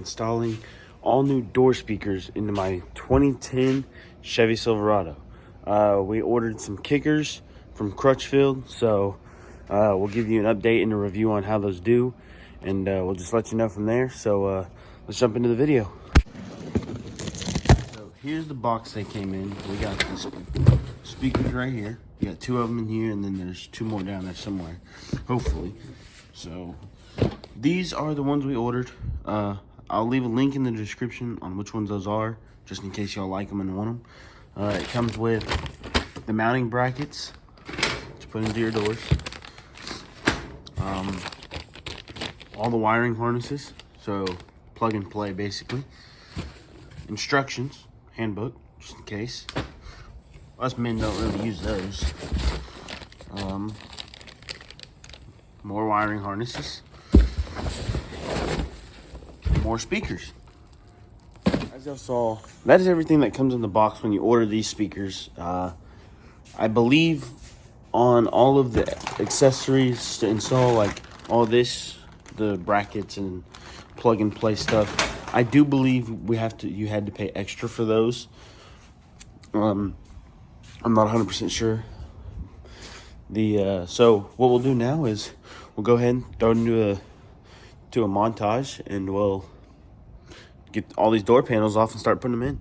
installing all new door speakers into my 2010 Chevy Silverado. We ordered some kickers from Crutchfield, so we'll give you an update and a review on how those do, and we'll just let you know from there. So let's jump into the video. So here's the box they came in. We got the speakers right here. We got 2 of them in here, and then there's 2 more down there somewhere, hopefully. So these are the ones we ordered. I'll leave a link in the description on which ones those are, just in case y'all like them and want them. It comes with the mounting brackets to put into your doors, all the wiring harnesses, so plug and play basically, instructions, handbook, just in case. Us men don't really use those. More wiring harnesses, more speakers. As y'all saw, that is everything that comes in the box when you order these speakers. I believe on all of the accessories to install, like all this, the brackets and plug and play stuff, I do believe you had to pay extra for those. I'm not 100% sure. So what we'll do now is we'll go ahead and throw it into a montage, and we'll get all these door panels off and start putting them in.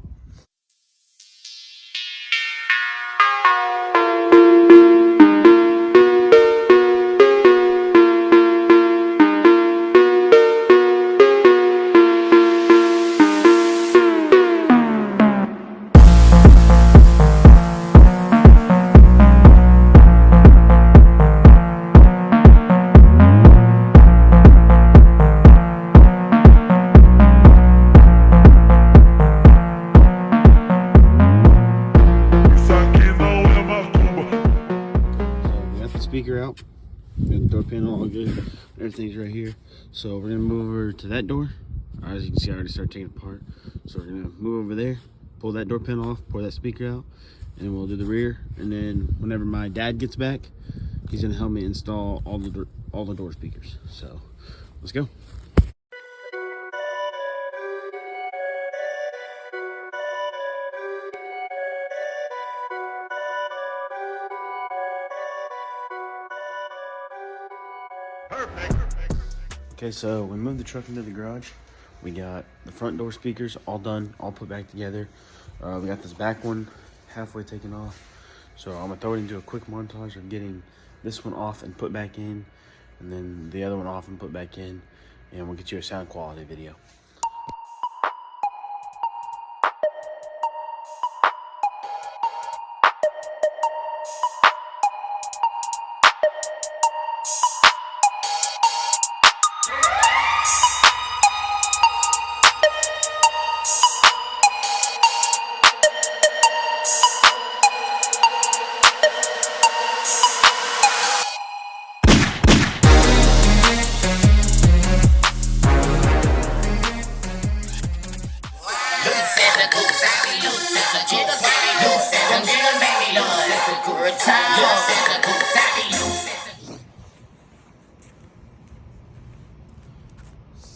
Speaker out, got the door panel all good, everything's right here. So we're gonna move over to that door. As you can see, I already started taking it apart. So we're gonna move over there, pull that door panel off, pour that speaker out, and we'll do the rear. And then whenever my dad gets back, he's gonna help me install all the door speakers. So let's go. Okay, so we moved the truck into the garage. We got the front door speakers all done, all put back together. We got this back one halfway taken off. So I'm gonna throw it into a quick montage of getting this one off and put back in, and then the other one off and put back in, and we'll get you a sound quality video.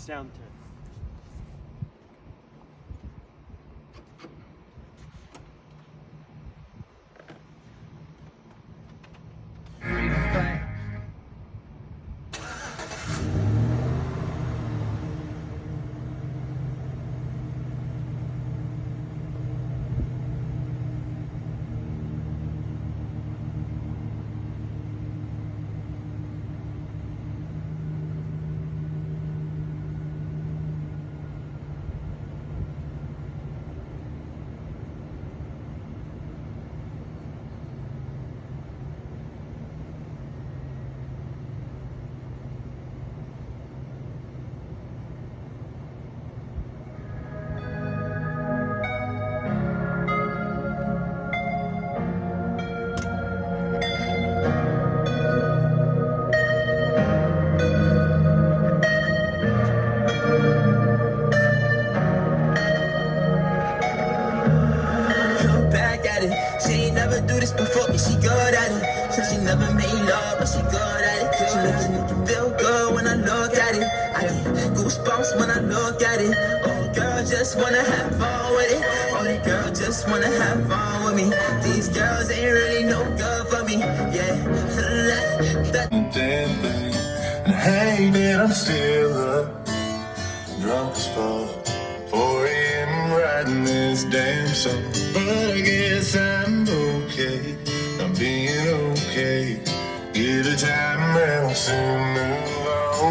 Sound test. never made love, but she good at it. She makes me feel good when I look at it. I get goosebumps when I look at it. just wanna have fun with it. All the girls just wanna have fun with me. These girls ain't really no good for me. Yeah, damn thing. And hey, man, I'm still up, drunk as fuck, 4 a.m. writing this damn song. But I guess I'm okay, I'm being okay. Get a time and I'll soon move on.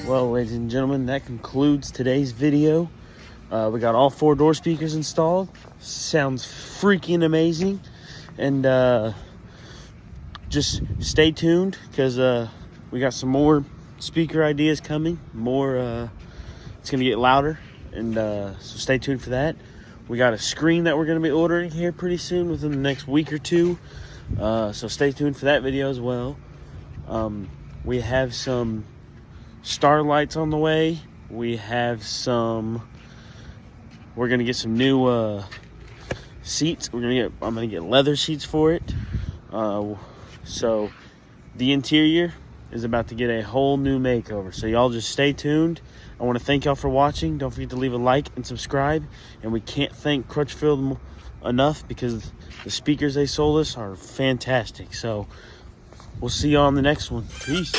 Well, ladies and gentlemen, that concludes today's video. We got all 4 door speakers installed. Sounds freaking amazing. And just stay tuned, because we got some more speaker ideas coming. It's going to get louder. And so stay tuned for that. We got a screen that we're going to be ordering here pretty soon, within the next week or 2. So stay tuned for that video as well. We have some starlights on the way. We're gonna get some new seats. I'm gonna get leather seats for it. So the interior is about to get a whole new makeover. So y'all just stay tuned. I want to thank y'all for watching. Don't forget to leave a like and subscribe. And we can't thank Crutchfield enough, because the speakers they sold us are fantastic. So we'll see you on the next one. Peace.